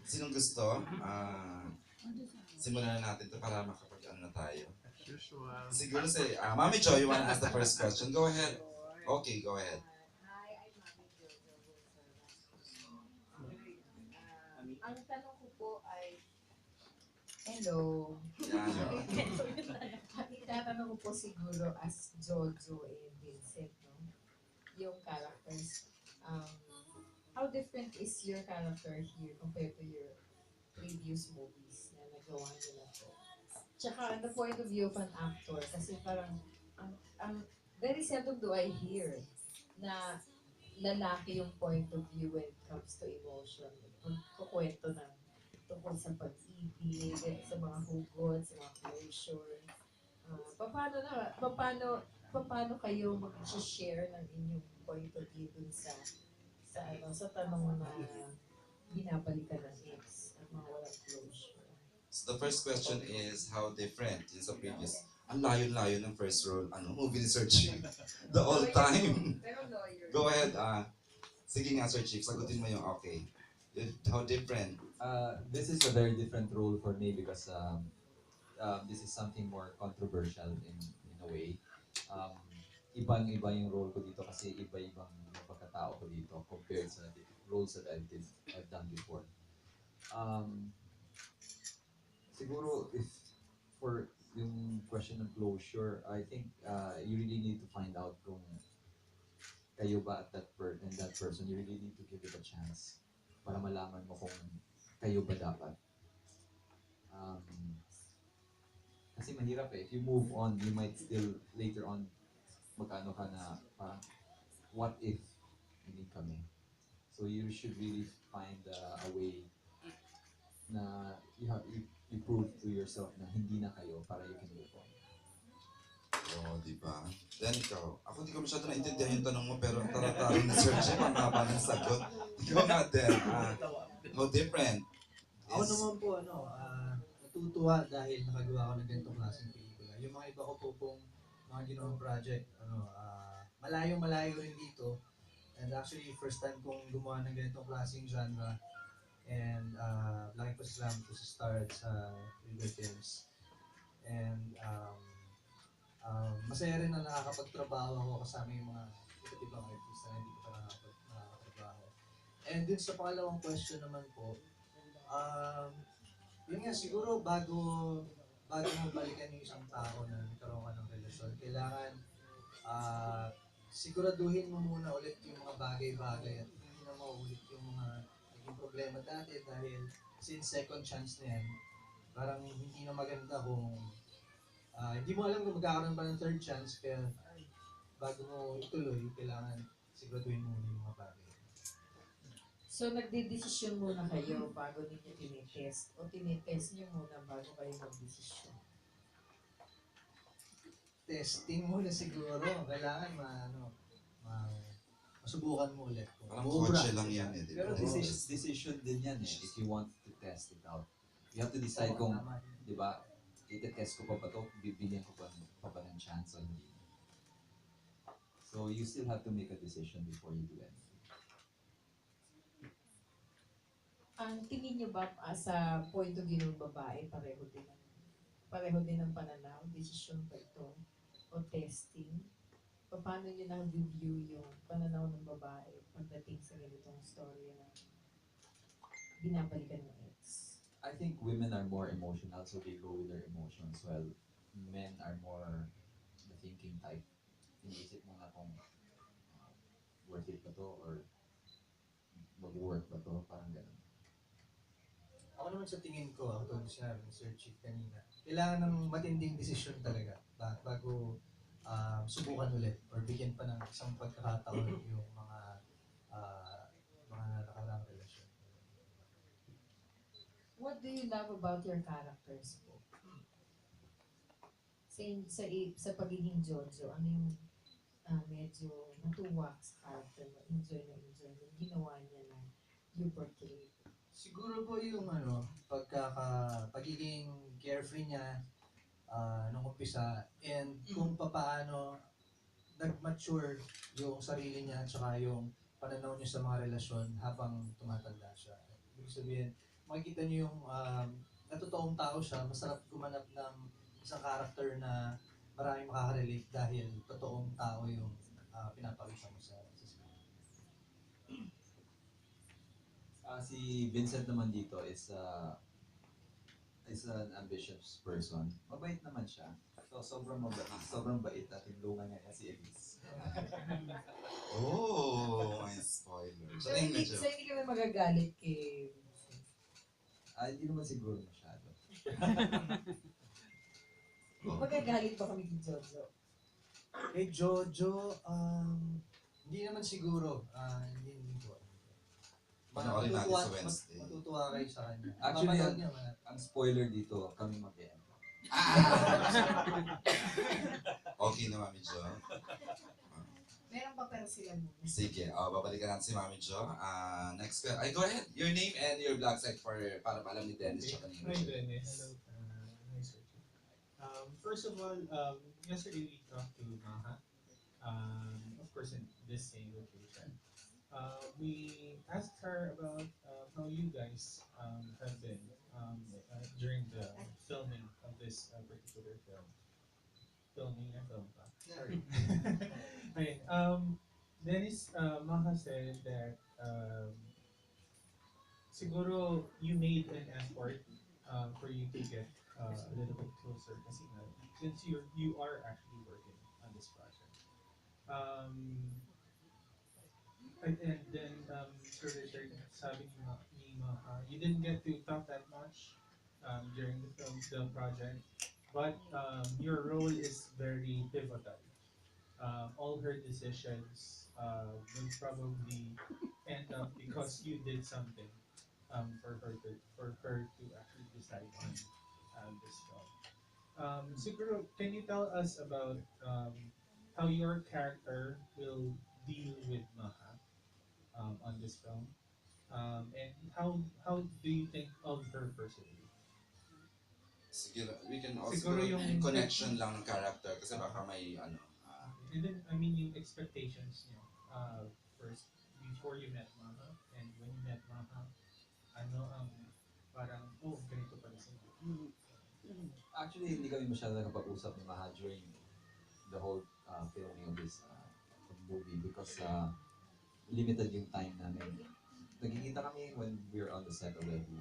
Sinong gusto? Simulan na natin to para makapag-ano na tayo. Usual. Siguro si Mami Joy, you wanna ask the first question? Go ahead. Okay, go ahead. Hi, I'm Mami Jojo ang tanong ko po ay, hello. Yan, no? Ang itatanong ko po siguro as Jojo and Vincent, no? Yung characters. Um, how different is your character here compared to your previous movies na nagawa nila po? Tsaka, the point of view of an actor, kasi parang, very seldom do I hear na lalaki yung point of view when it comes to emotion. Kukwento ng tungkol sa pag-ibig, sa mga hugot, sa mga closure. Paano kayo mag-share ng inyong point of view dun sa tanong na binabalikan ng ex at mga walang closure? So the first question is how different yung sa previous. Ang layo-layo ng first role. Ano, movie ni Sir Chief. The all time. Pero lawyer. Go ahead. Sige nga, Sir Chief. Sagutin mo yung okay. How different? This is a very different role for me because this is something more controversial in a way. Um, Ibang-iba yung role ko dito kasi iba-ibang yung pagkatao ko dito compared sa roles that I've done before. Um, Siguro if for yung question ng closure, I think you really need to find out kung kayo ba at and that person, you really need to give it a chance para malaman mo kung kayo ba dapat. Um, Kasi mahirap eh. If you move on, you might still later on magkano ka na parang what if hindi kami. So you should really find a way na you prove to yourself na hindi na kayo para you can move on. Oh, di ba? Then ikaw. Ako di ko masyado naintindihan yung tanong mo pero ang tarataro ni Sir Chief ang haba ng sagot. Ikaw nga din. How different Ako is... naman po, natutuwa dahil nakagawa ko ng ganitong klaseng pelikula. Yung mga iba ko po pong mga ginawang project, malayo-malayo rin dito. And actually, first time kong gumawa ng ganitong klaseng genre. And laki pa salamat po sa start sa River Films. And masaya rin na nakakapagtrabaho ako kasama yung mga iba't ibang artista na hindi ko pa nakakatrabaho. And dun sa pangalawang question naman po, yun nga, siguro bago mo balikan yung isang tao na nagkaroon ka ng relasyon, kailangan siguraduhin mo muna ulit yung mga bagay-bagay at hindi na mauulit yung mga naging problema dati dahil since second chance na yan, parang hindi na maganda kung hindi mo alam kung magkakaroon pa ng third chance kaya bago mo ituloy, kailangan siguraduhin mo muna yung mga bagay. So, nagdidesisyon muna kayo bago ninyo tinitest o tinitest nyo muna bago kayo magdesisyon? Testing muna siguro. Kailangan masubukan mo ulit. Parang kotse lang yan eh, di ba? Pero decision din yan eh if you want to test it out. You have to decide kung, di ba, iti-test ko pa ba to, bibigyan ko pa ba ng chance o hindi. So you still have to make a decision before you do anything. Ang tingin nyo ba sa point of view ng babae, pareho din ang pananaw, desisyon ba ito, o testing? Paano nyo na-review yung pananaw ng babae pagdating sa ganitong story na binabalikan ng ex? I think women are more emotional, so they go with their emotions, while men are more the thinking type. Iniisip mo na kung worth it ba to or mag-work ba to, parang ganun. Ako naman sa tingin ko, ako tulad sinabi ni Sir Chief kanina, kailangan ng matinding desisyon talaga bago subukan ulit or bigyan pa ng isang pagkakataon yung mga nakaraang relasyon. What do you love about your characters po? Sa pagiging Jojo, ano yung medyo natuwa sa character mo, enjoy mo, ginawa niya na you portray? Siguro po yung pagiging carefree niya nung umpisa and kung papaano nag-mature yung sarili niya at saka yung pananaw niya sa mga relasyon habang tumatanda siya. Ibig sabihin, makikita niyo yung na totoong tao siya, masarap gumanap ng isang character na maraming makaka-relate dahil totoong tao yung pinapakita mo sa screen. Si Vincent naman dito is an ambitious person. Mabait naman siya. So, sobrang bait at tinulungan niya si Elise. Oh, may spoiler. So, Siya yung hindi, medyo... so hindi kami magagalit kay Hindi naman siguro masyado. Magagalit ba kami kay Jojo? Kay Jojo, hindi naman siguro. Hindi po. Panoorin natin sa Wednesday. Matutuwa kayo sa kanya. Actually, Mapanood niya, Ang spoiler dito, kami mag-end. Okay na, Mami Jo. Meron pa pero sila muna. Sige, babalikan natin si Mami Jo. Next, go ahead. Your name and your blog site para paalam ni Dennis tsaka ni Hi, Richard. Dennis. Hello. Nice meeting you. First of all, yesterday we talked to Maha. Of course, in this same location. We asked her about how you guys have been during the filming of this particular film. Filming and film pa. Sorry. Okay. Dennis, Maha said that siguro you made an effort for you to get a little bit closer kasi nga, since you are actually working on this project. And then Sir Richard, sabi ni Maha, you didn't get to talk that much during the project, but your role is very pivotal. All her decisions will probably end up because you did something for her to actually decide on this film. Siguro, can you tell us about how your character will deal with Maha on this film? And how do you think of her personally? Siguro, we can also Siguro yung- connection lang ng character kasi baka may ano. And then, I mean, yung expectations niyo first, before you met Maha, and when you met Maha, ano ang parang, oh, ganito pala siya. Actually, hindi kami masyado nakapag-usap ni Maha during the whole filming of this movie because limited yung time namin. Nagkikita kami when we're on the set already.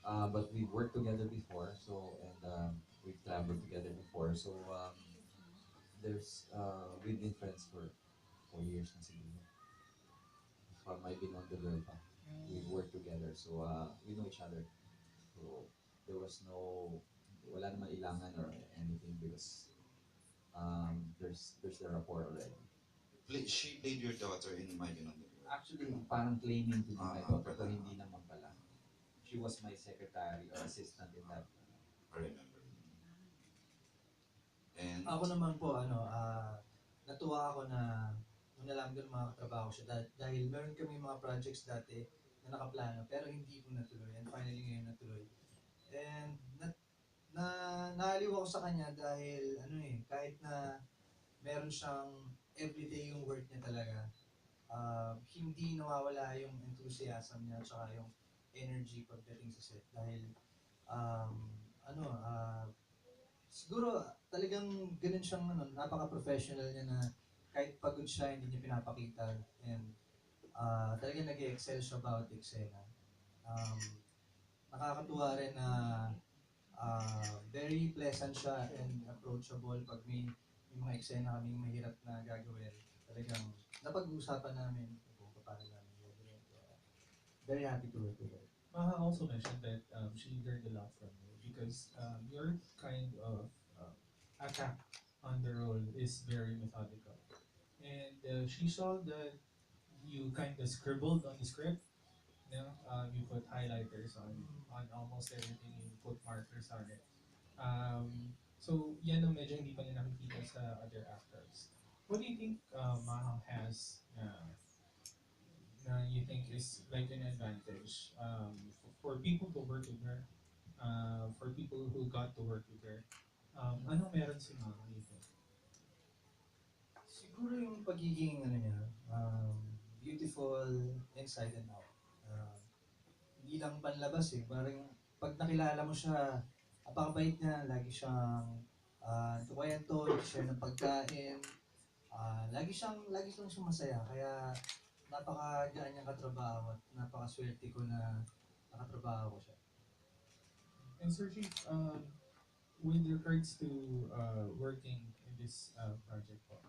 But we've worked together before, and we've traveled together before. So we've been friends for 4 years na siguro. From I've been on the girl pa. We've worked together, so we know each other. So there was wala naman ilangan or anything because there's the rapport already. She played your daughter in My Binong. Actually, parang claiming to be my daughter, pero pala. hindi naman pala. She was my secretary or assistant in that. I remember. And Ako naman po, natuwa ako na nung nalaman ko ng mga katrabaho siya dahil meron kami mga projects dati na nakaplano pero hindi po natuloy and finally ngayon natuloy. And naaliw ako sa kanya dahil kahit na meron siyang everyday yung work niya talaga, hindi nawawala yung enthusiasm niya at yung energy pagdating sa set dahil siguro talagang ganun siyang napaka-professional niya na kahit pagod siya hindi niya pinapakita and talagang nag-excel siya bawat eksena. Nakakatuwa rin na very pleasant siya and approachable pag may mga eksena kaming mahirap na gagawin. Talagang napag-uusapan namin kung paano namin gagawin. Very happy to work with her. Maha also mentioned that she learned a lot from you because your kind of attack on the role is very methodical. And she saw that you kind of scribbled on the script. You know, you put highlighters on almost everything. You put markers on it. So yan ang medyo hindi pa niya nakikita sa other actors. What do you think Maha has na you think is like an advantage for people to work with her, for people who got to work with her? Ano meron si Maha, you think? Siguro yung pagiging niya, beautiful inside and out. hindi lang panlabas eh. Parang pag nakilala mo siya, apakabait niya, tukwento, share ng pagkain, lagi siyang masaya. Kaya napakagaan niyang katrabaho at napakaswerte ko na nakatrabaho ko siya. And Sir Chief, with regards to working in this project po,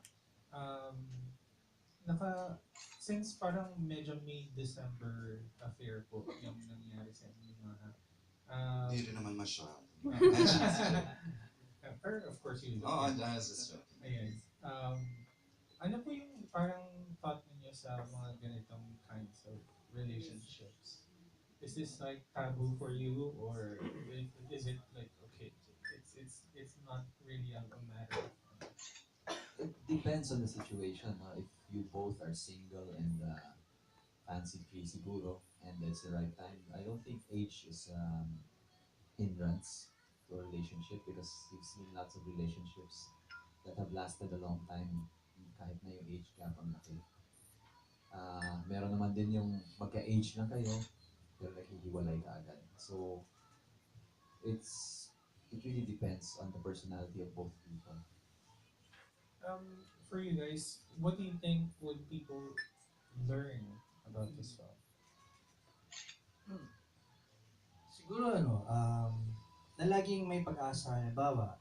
um, since parang medyo May December affair po yung nangyari sa inyo mga Hindi rin naman masyado. or of course you Oo, I was just joking. Ayan. Ano po yung parang thought ninyo sa mga ganitong kinds of relationships? Is this like taboo for you, or is it like okay? It's not really a matter. It depends on the situation. If you both are single and fancy free siguro, and it's the right time, I don't think age is hindrance to a relationship because you've seen lots of relationships that have lasted a long time kahit na yung age gap ang laki. Meron naman din yung magka-age lang kayo pero naghihiwalay ka agad. So, it really depends on the personality of both people. For you guys, what do you think would people learn about this film? Siguro na laging may pag-asa. Halimbawa,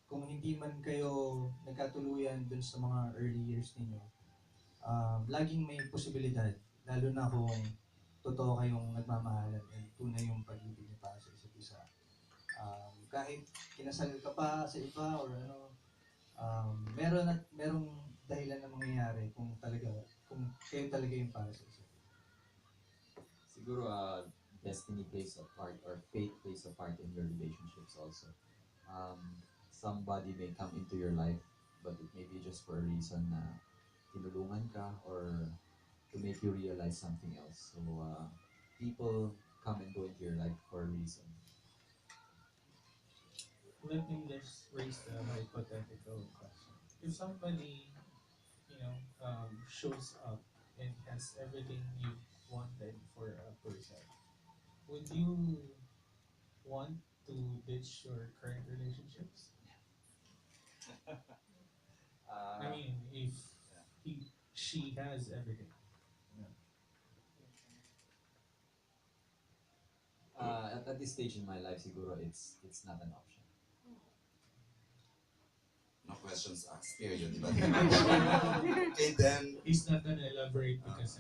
kung hindi man kayo nagkatuluyan dun sa mga early years ninyo, laging may posibilidad, lalo na kung totoo kayong nagmamahalan and tunay yung pag-ibig niyo para sa isa't isa. Kahit kinasal ka pa sa iba or merong dahilan na mangyayari kung kayo talaga yung para sa isa. Siguro destiny plays a part or fate plays a part in your relationships also. Somebody may come into your life but it may be just for a reason na tinulungan ka or to make you realize something else. So people come and go into your life for a reason. Let me just raise the hypothetical question. If somebody, shows up and has everything you wanted for a person, would you want to ditch your current relationships? I mean, if she has everything. At this stage in my life, siguro it's not an option. No questions asked, period, di ba? Okay, then, He's not gonna elaborate because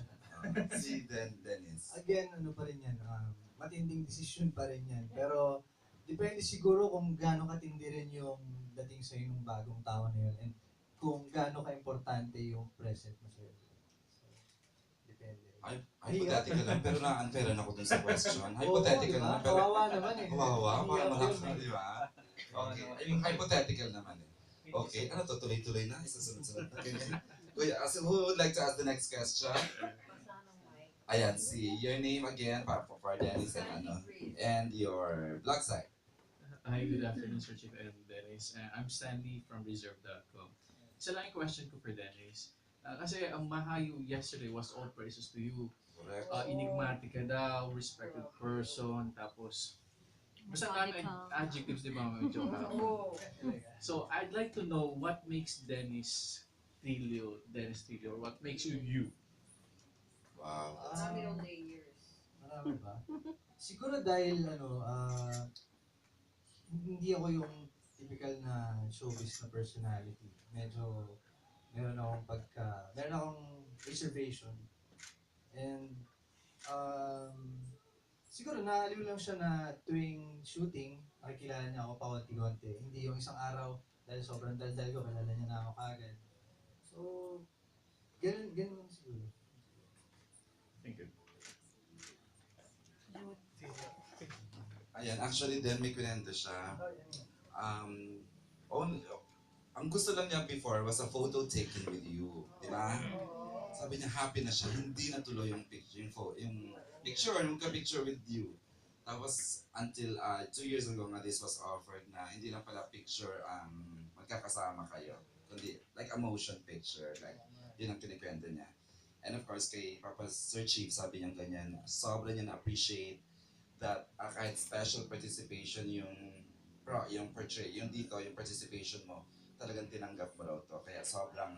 si Dennis. Again, ano pa rin yan, matinding desisyon pa rin yan. Pero, depende siguro kung gaano katindi rin yung dating sa ng bagong tao na yun and kung gaano ka-importante yung present mo sa'yo. So, depende. Hypothetical lang, pero na-unfairan ako dun sa question. Hypothetical diba? lang, pero Kawawa naman eh. kawawa, parang Hindi malaki, di ba? Okay, yung hypothetical naman eh. Okay, ano to, tuloy-tuloy na, isasunod-sunod na ganyan. Kuya, so who would like to ask the next question? Ayan, see, your name again, for Dennis and your blog site. Hi, good afternoon, Sir Chief and Dennis. I'm Stanley from Reserve.com. Isa lang yung question ko for Dennis. Kasi ang Mahayo yesterday was all praises to you. Correct. Enigmatic ka daw, respected person, tapos basta dami adjectives, di ba? Medyo So, I'd like to know what makes Dennis Trillo, or what makes you you? Wow. Marami ba? Siguro dahil hindi ako yung typical na showbiz na personality. Medyo meron akong reservation. And siguro naaliw lang siya na tuwing shooting, nakikilala niya ako paunti-unti. Hindi yung isang araw dahil sobrang daldal ko, kilala niya na ako kagad. So, ganun siguro. Thank you. Ayan, actually then may kwento siya. Ang gusto lang niya before was a photo taken with you, di ba? Sabi niya happy na siya, hindi natuloy yung picture, magka-picture with you. Tapos until 2 years ago nga this was offered na hindi lang pala picture magkakasama kayo, kundi like a motion picture, like yun ang kinikwento niya. And of course, kay Papa Sir Chief, sabi niya ganyan, sobra niya na-appreciate that kahit special participation yung portray, yung dito, yung participation mo, talagang tinanggap mo raw to. Kaya sobrang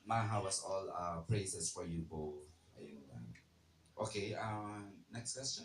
mahawas all praises for you both. Ayun lang. Okay, next question.